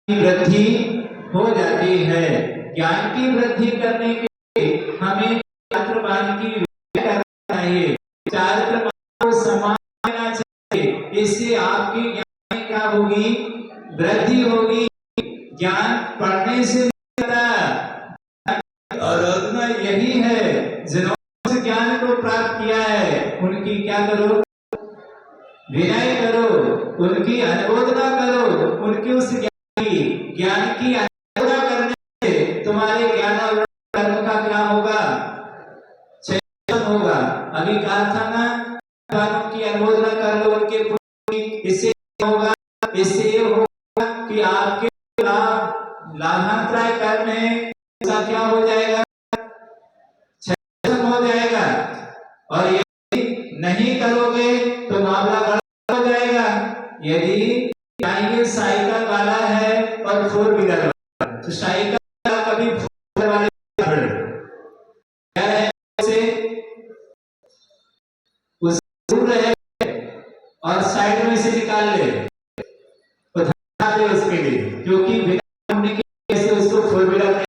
वृद्धि हो जाती है। ज्ञान की वृद्धि करने के लिए हमें चारित्र मान की करना चाहिए, चारित्र मान को समान देना चाहिए। इससे आपकी ज्ञान में क्या होगी? वृद्धि होगी। ज्ञान पढ़ने से और यही है, जिन्होंने ज्ञान को प्राप्त किया है उनकी क्या करो? विनय करो, उनकी अनुमोदना करो। उनकी उस ज्ञान की अनुमोदना करने से तुम्हारे ज्ञान और कर्म का क्या होगा? चेतन होगा। अभी कहा था ना, भगवान की अनुमोदना कर लो उनके, इससे होगा, इससे ये होगा कि आपके लाभांतराय कर्म है उसका क्या हो जाएगा? हो जाएगा। और यदि नहीं करोगे तो मामला गड़बड़ हो जाएगा। यदि साइकिल वाला है और फोर व्हीलर वाला, तो साइकिल वाला कभी फोर व्हीलर वाले क्या है उस दूर रहे और साइड में से निकाल ले तो धक्का दे उसके लिए, क्योंकि बिना होने की वजह से उसको फोर व्हीलर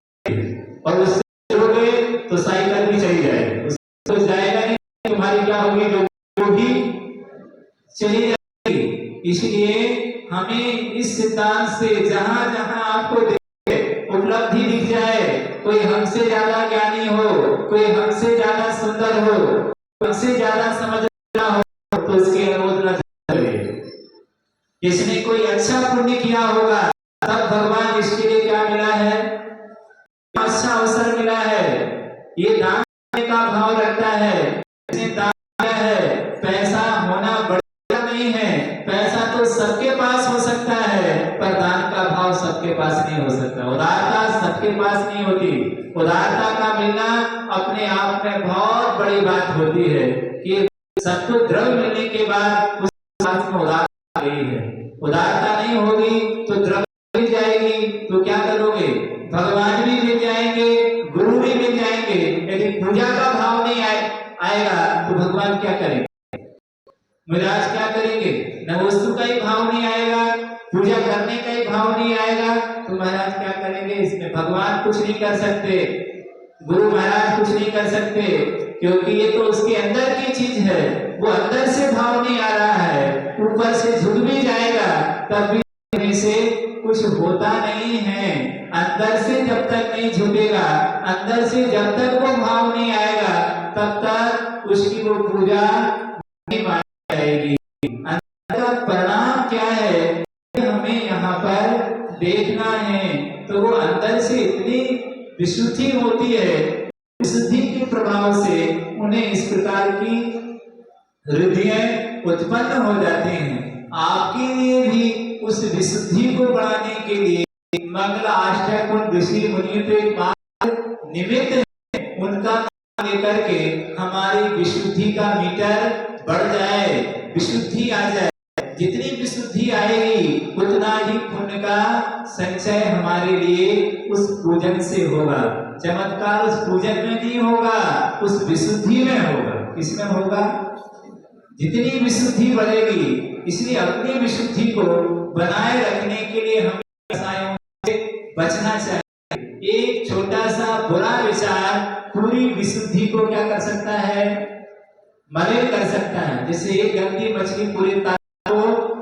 और उससे जुड़ोगे तो साइकिल भी चली जाएगी, उसको जाएगा नहीं, तुम्हारी क्या होगी? जो भी चली जाएगी। इसलिए हमें इस सिद्धांत से जहां जहां आपको उपलब्धि दिख जाए, कोई हमसे ज्यादा ज्ञानी हो, कोई हमसे ज्यादा सुंदर हो, हमसे ज्यादा समझदार हो, तो उसकी अनुमोदना करें। इसने कोई अच्छा पुण्य किया होगा, तब भगवान इसके लिए क्या मिला है? अच्छा अवसर मिला है। ये दान का भाव रखता है। दान है, पैसा होना बड़ा नहीं है। पैसा तो सबके पास हो सकता है, पर दान का भाव सबके पास नहीं हो सकता। उदारता सबके पास नहीं होती। उदारता का मिलना अपने आप में बहुत बड़ी बात होती है कि सबको द्रव्य मिलने के बाद उस बात में उदारता आ गई है। उदारता नहीं होगी तो द्रव्य मिल जाएगी, तो क्या करोगे? भगवान भी मिल जाएंगे, गुरु भी मिल जाएंगे। यदि पूजा का भाव नहीं आएगा तो भगवान क्या करेंगे? महाराज क्या करेंगे? न वस्तु का ही भाव नहीं आएगा, पूजा करने का ही भाव नहीं आएगा, तो महाराज क्या करेंगे? इसमें भगवान कुछ नहीं कर सकते, गुरु महाराज कुछ नहीं कर सकते, क्योंकि ये तो उसके अंदर की चीज है। वो अंदर से भाव नहीं आ रहा है, ऊपर से झुक भी जाएगा तब भी से कुछ होता नहीं है। अंदर से जब तक नहीं झुकेगा, अंदर से जब तक वो भाव नहीं आएगा, तब तक उसकी वो पूजा नहीं मानी जाएगी। अंदर का परिणाम क्या है हमें यहाँ पर देखना है। तो वो अंदर से इतनी विशुद्धि होती है, विशुद्धि के प्रभाव से उन्हें इस प्रकार की हृदय उत्पन्न हो जाते हैं। आपके लिए भी उस विशुद्धि को बढ़ाने के लिए मंगलाष्टक उन ऋषि मुनियों के निमित्त है, उनका नाम लेकर के हमारी विशुद्धि का मीटर बढ़ जाए, विशुद्धि आ जाए। जितनी विशुद्धि आएगी उतना ही पुण्य का संचय हमारे लिए उस पूजन से होगा। चमत्कार उस पूजन में नहीं होगा, उस विशुद्धि में होगा। किसमें होगा? जितनी विशुद्धि बढ़ेगी। इसलिए अपनी विशुद्धि को बनाए रखने के लिए हमें कसायों से बचना चाहिए। एक छोटा सा बुरा विचार पूरी विशुद्धि को क्या कर सकता है? मलिन कर सकता है। जैसे एक गंदी मछली पूरी तालाब को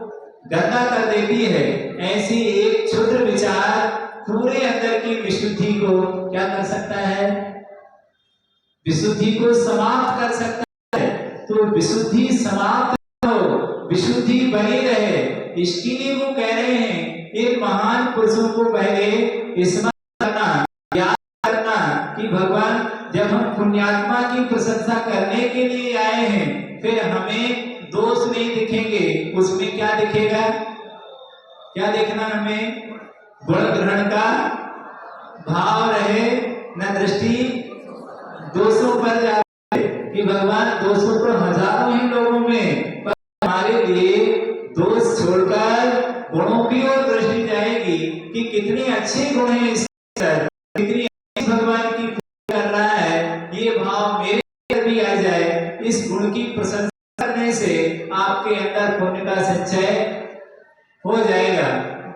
गंदा कर देती है, ऐसी एक क्षुद्र विचार पूरे अंदर की विशुद्धि को क्या कर सकता है? विशुद्धि को समाप्त कर सकता है। तो विशुद्धि समाप्त हो, विशुद्धि बनी रहे, इसके लिए वो कह रहे हैं इन महान पुरुषों को पहले स्मरण करना, याद करना कि भगवान जब हम पुण्यात्मा की प्रशंसा करने के लिए आए हैं, फिर हमें दोष नहीं दिखेंगे, उसमें क्या दिखेगा? क्या देखना हमें? गुण ग्रहण का भाव रहे, न दृष्टि दोषों पर जाए कि भगवान दोषों तो हजारों ही लोगों में, पर हमारे लिए दोष छोड़कर गुणों की ओर दृष्टि जाएगी कि कितने अच्छे गुण हैं इस पर, कितनी भगवान की पूजा कर रहा है, ये भाव मेरे अंदर भी आ जाए। इस गुण की प्रशंसा करने से आपके अंदर पुण्य का संचय हो जाएगा।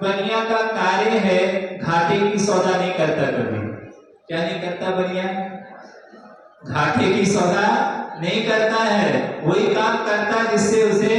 बनिया का कार्य है घाटे की सौदा नहीं करता कभी। क्या नहीं करता बनिया? घाटे की सौदा नहीं करता है। वही काम करता जिससे उसे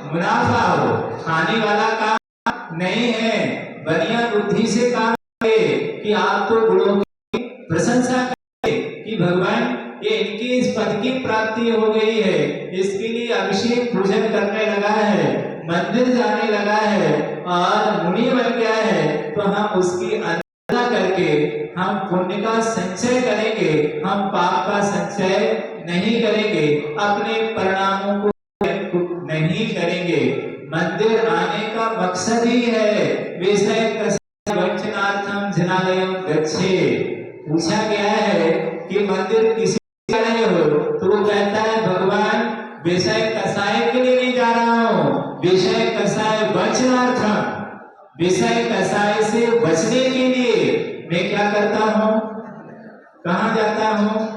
मुनाफा हो, खाने वाला काम नहीं है। बनिया बुद्धि से काम करे कि आप तो गुणों की प्रशंसा करें कि भगवान ये इनकी इस पद की प्राप्ति हो गई है, इसके लिए अभिषेक पूजन करने लगा है, मंदिर जाने लगा है और मुनि बन गया है, तो हम उसकी आराधना करके हम पुण्य का संचय करेंगे, हम पाप का संचय नहीं करेंगे, अपने परिणामों को नहीं करेंगे। मंदिर आने का मकसद ही है विषय वंचनार्थम जनालयम गच्छे। पूछा गया है कि मंदिर किसी जा रहे हो, तो वो कहता है भगवान विषय कसाय के लिए नहीं जा रहा हूँ, विषय कसाय वंचनार्थम, विषय कसाय से बचने के लिए मैं क्या करता हूँ? कहाँ जाता हूँ?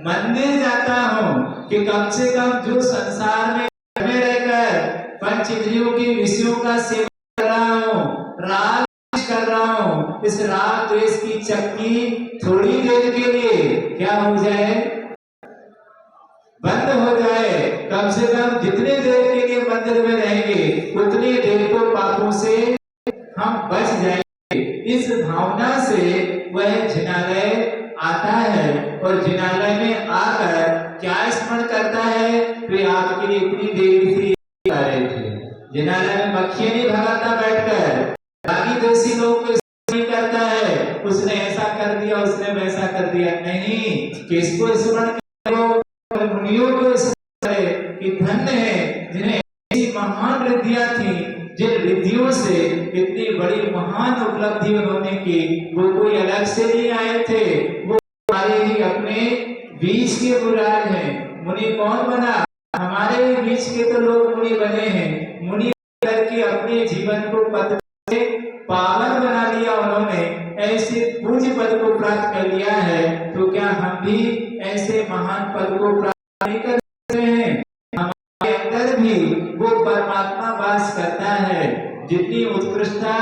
मंदिर जाता हूँ कि कम से कम जो संसार में रहकर पंच इंद्रियों के विषयों का सेवन कर रहा हूँ, राग कर रहा हूँ, इस राग द्वेष की चक्की थोड़ी देर के लिए क्या हो जाए? बंद हो जाए। कम से कम जितने देर के लिए मंदिर में रहेंगे उतनी देर को पापों से हम बच जाएंगे। इस भावना से वह जिनालय आता है और जिनालय में आकर क्या स्मरण करता है? वे आपके लिए इतनी देर से आ रहे थे। जिनालय में मक्खियां नहीं भगाता बैठकर, बाकी देसी लोग को नहीं करता है उसने ऐसा कर दिया, उसने वैसा कर दिया, नहीं। किसको स्मरण करो? मुनियों को स्मरण है कि धन्य है जिन्हें ऐसी महान रिद्धियां थी, जिन रिद्धियों से इतनी बड़ी महान उपलब्धि उन्होंने की। वो कोई अलग से नहीं आए थे, वो हमारे ही अपने बीच के मुराद हैं। मुनि कौन बना? हमारे बीच के तो लोग मुनि बने हैं। मुनि करके अपने जीवन को पद से पावन बना लिया उन्होंने, ऐसे पूज्य पद को प्राप्त कर लिया है। तो क्या हम भी ऐसे महान पद को प्राप्त नहीं कर सकते हैं? हमारे अंदर भी वो परमात्मा वास करता है। जितनी उत्कृष्टता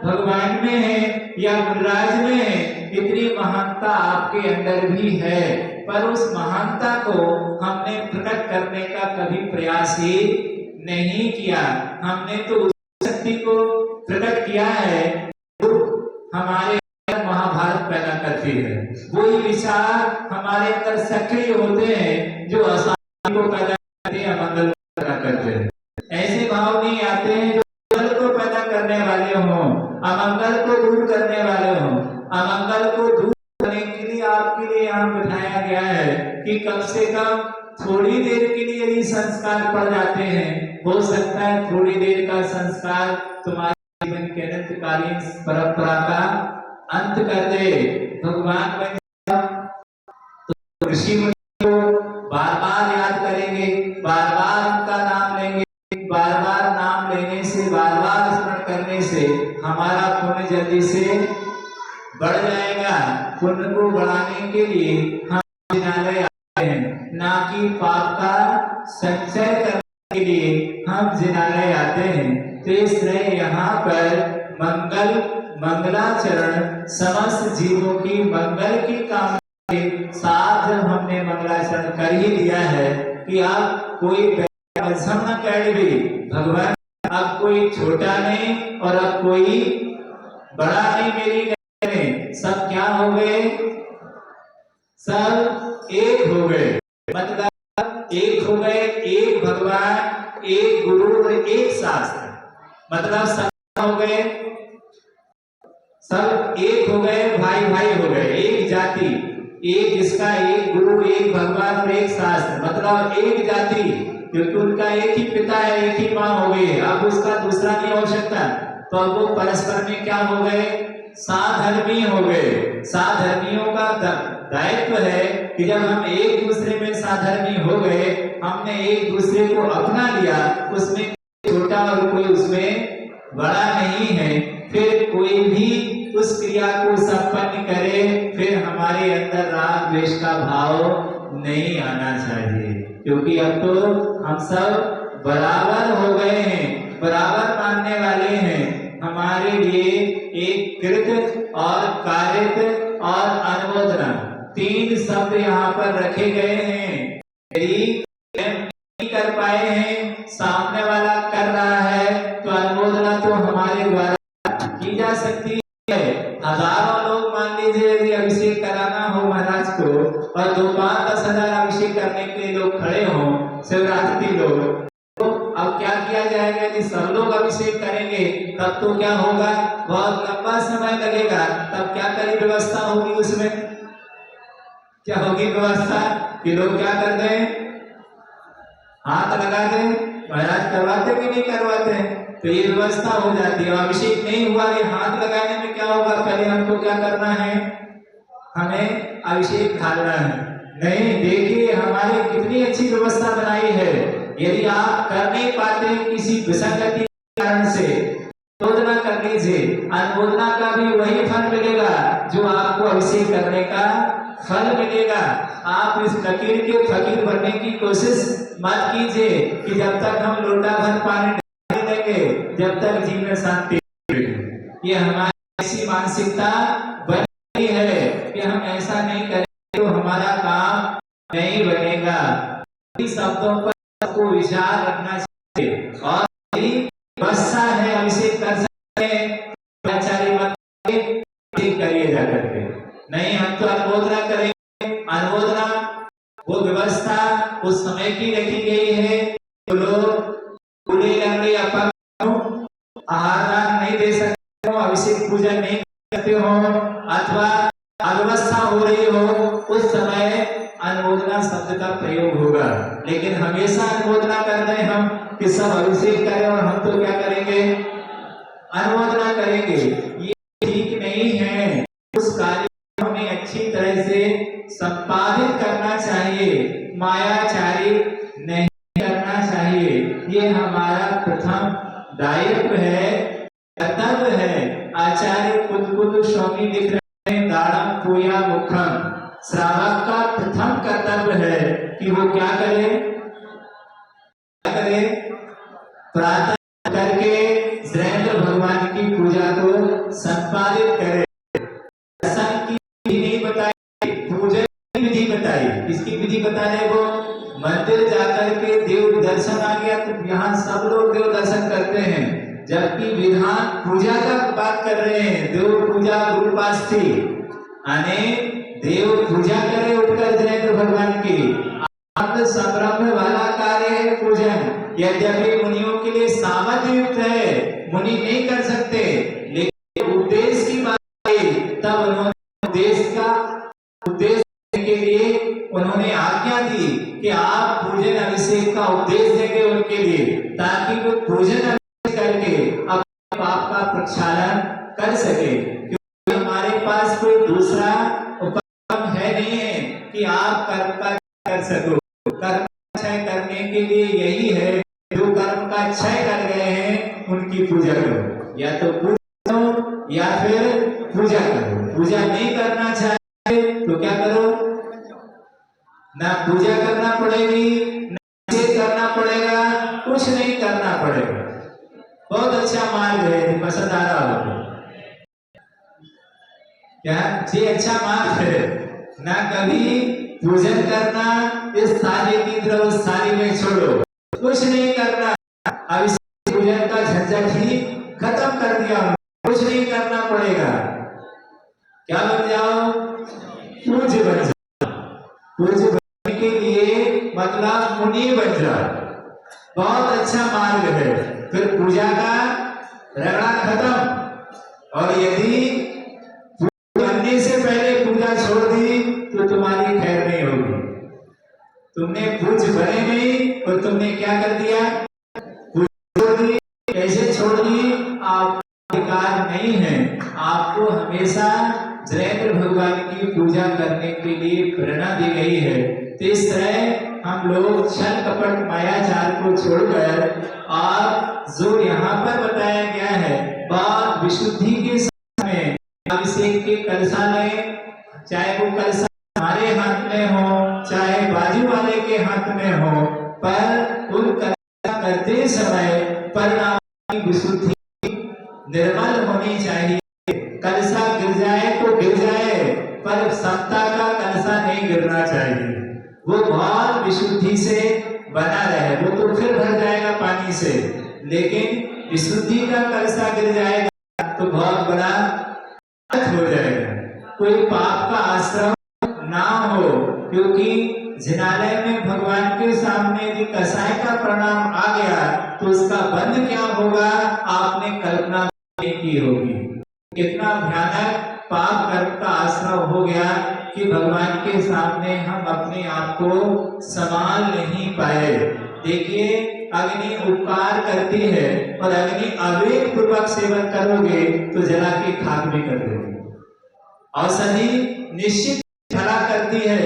भगवान में है या गुरुराज में है, इतनी महानता आपके अंदर भी है, पर उस महानता को हमने प्रकट करने का कभी प्रयास ही नहीं किया। हमने तो उस शक्ति को प्रकट किया है जो हमारे अंदर महाभारत पैदा करती है। वही विचार हमारे अंदर सक्रिय होते हैं जो अशांति को पैदा करते हैं, अमंगल को पैदा करते हैं। ऐसे भाव नहीं आते हैं जो मंगल को पैदा करने वाले हों, अमंगल को दूर करने वाले हों। अमंगल को दूर करने के लिए आपके लिए यहाँ बिठाया गया है कि कम से कम थोड़ी देर के लिए यदि संस्कार पड़ जाते हैं, हो सकता है थोड़ी देर का संस्कार तुम्हारे जीवन के अनंतकालीन परंपरा का अंत कर दे। भगवान तो ऋषि मुनि को बार बार याद करेंगे, बार बार उनका नाम लेंगे, बार बार नाम लेने से, बार बार स्मरण करने से हमारा पुण्य जल्दी से बढ़ जाएगा। पुण्य को बढ़ाने के लिए हम जिनालय आते हैं, ना कि पाप का संचय करने के लिए हम जिनालय आते हैं। तो इसलिए यहाँ पर मंगलाचरण समस्त जीवों की मंगल की कामना के साथ हमने मंगलाचरण कर ही दिया है कि आप कोई न कह भी भगवान, अब कोई छोटा नहीं और अब कोई बड़ा नहीं, मेरी नहीं, सब क्या हो गए? सब एक हो गए। मतलब एक हो गए, एक भगवान, एक गुरु और एक शास्त्र। मतलब सब हो गए, सब एक हो गए, भाई भाई हो गए, एक जाति, एक जिसका एक गुरु, एक भगवान और एक शास्त्र। मतलब एक जाति, क्योंकि उनका एक ही पिता है, एक ही माँ हो गई, अब उसका दूसरा नहीं हो सकता। तो अब वो परस्पर में क्या हो गए? साधर्मी हो गए। साधर्मियों का दायित्व है कि जब हम एक दूसरे में साधर्मी हो गए, हमने एक दूसरे को अपना लिया, उसमें छोटा और कोई उसमें बड़ा नहीं है, फिर कोई भी उस क्रिया को संपन्न करे, फिर हमारे अंदर राग द्वेष का भाव नहीं आना चाहिए। क्योंकि अब तो हम सब बराबर हो गए हैं, बराबर मानने वाले हैं। हमारे लिए एक कृत और कारित और अनुमोदना, तीन शब्द यहाँ पर रखे गए हैं। यदि नहीं कर पाए हैं, सामने वाला कर रहा है, तो अनुमोदना तो हमारे द्वारा की जा सकती है। हजारों लोग मान लीजिए यदि अभिषेक कराना हो महाराज को, और 2-5-10 हजार अभिषेक करने के लिए लोग खड़े हों, शिवरात्रि लोग, तो अब क्या किया जाएगा? यदि सब लोग अभिषेक करेंगे तब तो क्या होगा, बहुत लंबा समय लगेगा। तब क्या करी व्यवस्था होगी? उसमें क्या होगी व्यवस्था कि लोग क्या कर दें, हाथ लगा दें। महाराज करवाते कि नहीं करवाते? तो ये व्यवस्था हो जाती है। अभिषेक नहीं हुआ, ये हाथ लगाने में क्या होगा? पहले हमको क्या करना है? हमें अभिषेक ढालना है। नहीं, देखिए हमारी कितनी अच्छी व्यवस्था बनाई है। यदि आप कर नहीं पाते किसी विसंगति के कारण से, अनुमोदना कर लीजिए। अनुमोदना का भी वही फल मिलेगा जो आपको अभिषेक करने का फल मिलेगा। आप इस फकीर के फकीर बनने की कोशिश मत कीजिए कि जब तक हम लोटा भर पानी नहीं देंगे जब तक जीवन में शांति। ये हमारी ऐसी मानसिकता बनी है कि हम ऐसा नहीं करेंगे तो हमारा काम नहीं बनेगा। इन शब्दों पर को विचार रखना चाहिए। और वर्षा है अभिषेक कर सकते हैं, मत करिए जाकर के। नहीं, हम तो अनुमोदना करेंगे। अनुमोदना वो व्यवस्था उस समय की रखी गई है। तो लोग पूरे लंगड़े आहार नहीं दे सकते हो, अभिषेक पूजा नहीं करते हो, अथवा अव्यवस्था हो रही हो, उस समय अनुमोदना शब्द का प्रयोग होगा। लेकिन हमेशा अनुमोदना कर रहे हम कि सब अभिषेक करें और हम तो क्या करेंगे? अनुमोदना करेंगे। ये ठीक नहीं है। उस कार्य को हमें अच्छी तरह से संपादित करना चाहिए, मायाचारी नहीं करना चाहिए। ये हमारा प्रथम दायित्व है, कर्तव्य है। आचार्य कुल स्वामी लिख रहे हैं, दाड़म पूया मुखम। श्रावक का प्रथम कर्तव्य है कि वो क्या करे? प्रातः करके श्रीन्द्र भगवान की पूजा को संपादित करे। दर्शन की विधि नहीं बताई, पूजन की विधि बताई। किसकी विधि बता रहे? वो मंदिर जाकर के देव दर्शन आ गया तो यहाँ सब लोग देव दर्शन करते हैं, जबकि विधान पूजा का बात कर रहे हैं। देव पूजा गुरुपास्थी अने देव पूजा करे उठकर जयेंद्र भगवान की। आत्म संभ्रम वाला कार्य है पूजन। यद्यपि मुनियों के लिए सामर्थ्य युक्त है, मुनि नहीं कर सकते, लेकिन उपदेश की बात आई तब उन्होंने उद्देश्य के लिए उन्होंने आज्ञा दी कि आप पूजन अभिषेक का उपदेश देंगे उनके लिए, ताकि वो पूजन अभिषेक करके अपने पाप का प्रक्षालन कर सके। क्योंकि हमारे पास कोई दूसरा उपक्रम है नहीं है कि आप कर्म का कर सको। कर्म क्षय करने के लिए यही है, जो कर्म का क्षय कर गए हैं उनकी पूजा करो। या तो पूजा करो या फिर पूजा करो। पूजा नहीं करना चाहे तो क्या करो? ना पूजा करना पड़ेगी, ना करना पड़ेगा, कुछ नहीं करना पड़ेगा। बहुत अच्छा मार्ग है, पसंद आ रहा हो क्या? ये अच्छा मार्ग है। ना कभी पूजन करना, इस थाली की तरफ उस थाली में छोड़ो, कुछ नहीं करना। अब इस पूजन का झंझट ही खत्म कर दिया, कुछ नहीं करना पड़ेगा। क्या बन जाओ? पूज्य बन जाओ। पूज्य बनने के लिए मतलब मुनि बन जाओ। बहुत अच्छा मार्ग है। फिर पूजा का रगड़ा खत्म। और यदि बनने से पहले पूजा छोड़ दी तो तुम्हारी खैर नहीं होगी। तुमने पूज्य बने नहीं और तुमने क्या कर दिया? छोड़ दी। कैसे छोड़ दी? आप अधिकार नहीं है। आपको हमेशा जयेंद्र भगवान की पूजा करने के लिए प्रेरणा दी गई है। तो इस तरह हम लोग छल कपट मायाचार को छोड़कर, और जो यहाँ पर बताया गया है बात विशुद्धि के समय अभिषेक के कलशा में, चाहे वो कलशा हमारे हाथ में हो चाहे बाजू वाले के हाथ में हो, पर उन कलशा करते समय परिणाम की विशुद्धि निर्मल कलशा गिर जाए तो गिर जाए, पर समता का कलशा नहीं गिरना चाहिए। वो बहुत विशुद्धि से बना रहे। वो तो फिर भर जाएगा पानी से, लेकिन विशुद्धि का कलशा गिर जाएगा तो बहुत बड़ा हो जाएगा। कोई पाप का आश्रम ना हो, क्योंकि जिनालय में भगवान के सामने यदि कसाय का प्रणाम आ गया तो उसका बंध क्या होगा आपने कल्पना नहीं की होगी। कितना भयानक पाप कर्म का आश्रम हो गया कि भगवान के सामने हम अपने आप को संभाल नहीं पाए। देखिए, अग्नि उपकार करती है और अग्नि अविवेक पूर्वक सेवन करोगे तो जला के खाक भी कर दोगे। औषधि निश्चित भला करती है,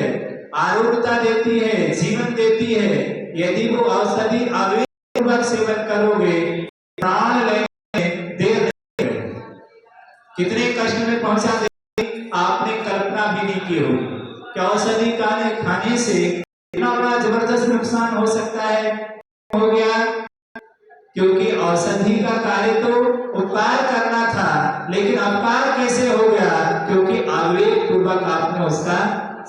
आरोग्यता देती है, जीवन देती है। यदि वो औषधि अविवेक पूर्वक सेवन करोगे, प्राण लेने देर नहीं लगेगी। कितने कष्ट में पहुंचा देगी आपने कल्पना भी नहीं की होगी कि औषधि खाने से इतना बड़ा जबरदस्त नुकसान हो सकता है। हो गया क्योंकि औषधि का कार्य तो उपकार करना था, लेकिन अपकार कैसे हो गया? क्योंकि अविवेक पूर्वक आपने उसका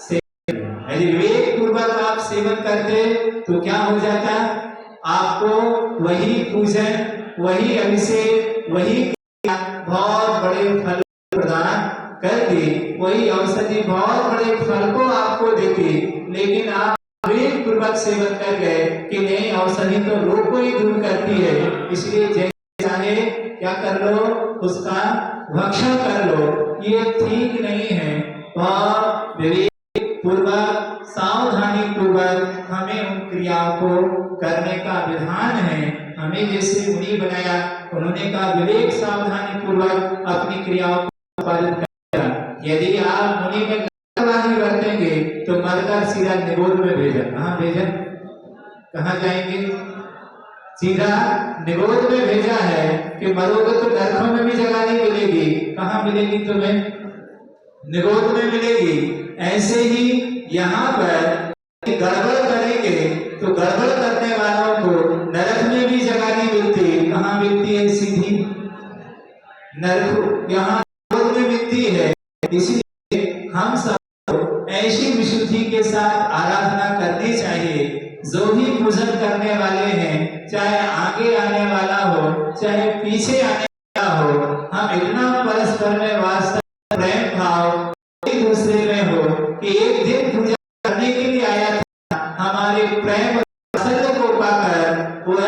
सेवन। यदि विवेक पूर्वक आप सेवन करते तो क्या हो जाता? आपको वही पूजन, वही अभिषेक, वही बहुत बड़े फल प्रदान करती, वही औषधि बहुत बड़े फल को आपको देती। लेकिन आप विवेक पूर्वक सेवन कर गए कि नहीं, औषधि तो रोग को ही दूर करती है, इसलिए जैसे चाहे क्या कर लो, उसका भक्षण कर लो। ये ठीक नहीं है। और विवेक पूर्वक, सावधानी पूर्वक हमें उन क्रियाओं को करने का विधान है। हमें जैसे मुनि बनाया, उन्होंने कहा विवेक सावधानी पूर्वक अपनी क्रियाओं को पालन करेगा। यदि आप मुनि में लापरवाही बरतेंगे तो मरकर सीधा निगोद में भेजा। कहाँ भेजा? कहाँ जाएंगे? सीधा निगोद में भेजा है कि मरोगे तो नरकों में भी जगह नहीं मिलेगी। कहाँ मिलेगी तुम्हें? निगोद में मिलेगी। ऐसे ही यहाँ पर गड़बड़ करेंगे तो गड़बड़ करने वालों को नरक में भी जगह नहीं मिलती। कहाँ मिलती है? सीधी नरक, यहाँ निगोद में मिलती है। इसलिए हम सब ऐसी विशुद्धि के साथ आराधना करनी चाहिए। जो भी पूजन करने वाले हैं, चाहे आगे आने वाला हो चाहे पीछे आने वाला हो, हम इतना परस्पर में वास्तव प्रेम भाव एक दूसरे में हो कि एक दिन पूजा करने के लिए आया था, हमारे प्रेम को पाकर वह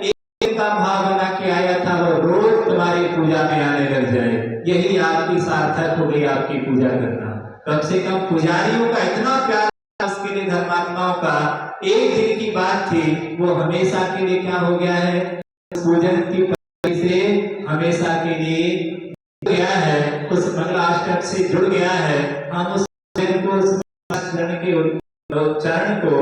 एक का भाव बना के आया था, वो रोज तुम्हारी पूजा में आने लग जाए। यही आपकी सार्थक हो गई आपकी पूजा करना। कम से कम पुजारियों का इतना प्यार, उसके लिए धर्मात्माओं का एक दिन की बात थी, वो हमेशा के लिए क्या हो गया है? पूजन की पद्धति से हमेशा के लिए गया है, उस मंगलाष्टक से जुड़ गया है। हम उस पूजन को, उस चरण के चरण को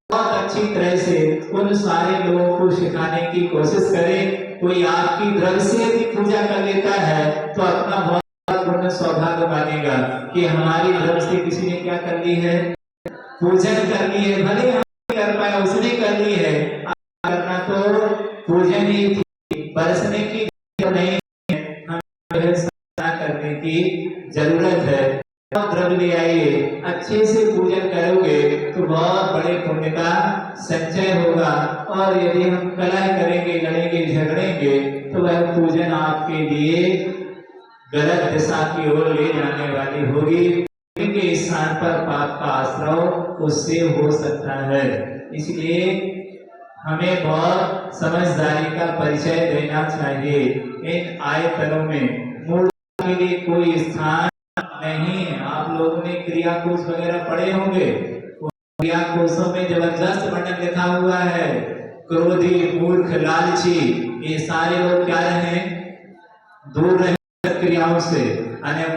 बहुत अच्छी तरह से उन सारे लोगों को सिखाने की कोशिश करें। कोई आपकी द्रव्य से यदि पूजा कर लेता है तो अपना बहुत पूर्ण सौभाग्य मानेगा कि हमारी तरफ से किसी ने क्या कर ली है? पूजन कर ली है। भले हम कर पाए, उसने कर ली है। करना तो पूजन ही थी, बरसने की नहीं है, हमें करने की जरूरत है। द्रव्य ले आइए, अच्छे से पूजन करोगे तो बहुत बड़े पुण्य का संचय होगा। और यदि हम कलह करेंगे, लड़ेंगे, झगड़ेंगे तो वह पूजन आपके लिए गलत दिशा की ओर ले जाने वाली होगी। के स्थान पर पाप का आश्रय उससे हो सकता है। इसलिए हमें बहुत समझदारी का परिचय देना चाहिए। इन आयतनों में मूर्ति के लिए कोई स्थान नहीं है। आप लोगों ने क्रिया कोश वगैरह पढ़े होंगे, क्रिया कोशों में जबरदस्त वर्णन लिखा हुआ है। क्रोधी, मूर्ख, लालची, ये सारे लोग क्या रहे? दूर रहे क्रियाओं से।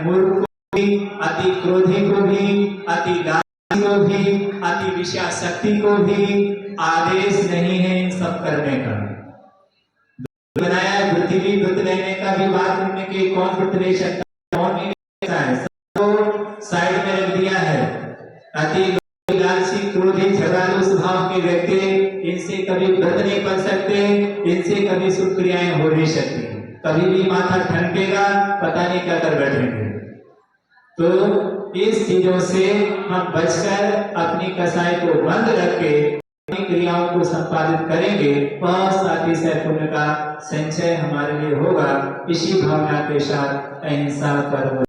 मूर्ख को भी, अति क्रोधी को भी, अति लालची को भी, अति विषयासक्ति को भी आदेश नहीं है इन सब करने का। बनाया पृथ्वी व्रत लेने का भी बात करने के, कौन व्रत ले सकता है, कौन नहीं ले सकता है, सबको साइड में रख दिया है। अति लालची, क्रोधी, झगड़ालू स्वभाव के व्यक्ति, इनसे कभी व्रत नहीं कर सकते, इनसे कभी शुभ क्रियाएं हो नहीं सकती। कभी भी माथा ठनकेगा, पता नहीं क्या कर बैठेंगे। तो इस चीजों से हम बचकर अपनी कसाई को बंद रख के अपनी क्रियाओं को संपादित करेंगे, बहुत साथी से पुण्य का संचय हमारे लिए होगा। इसी भावना के साथ अहिंसा कर्म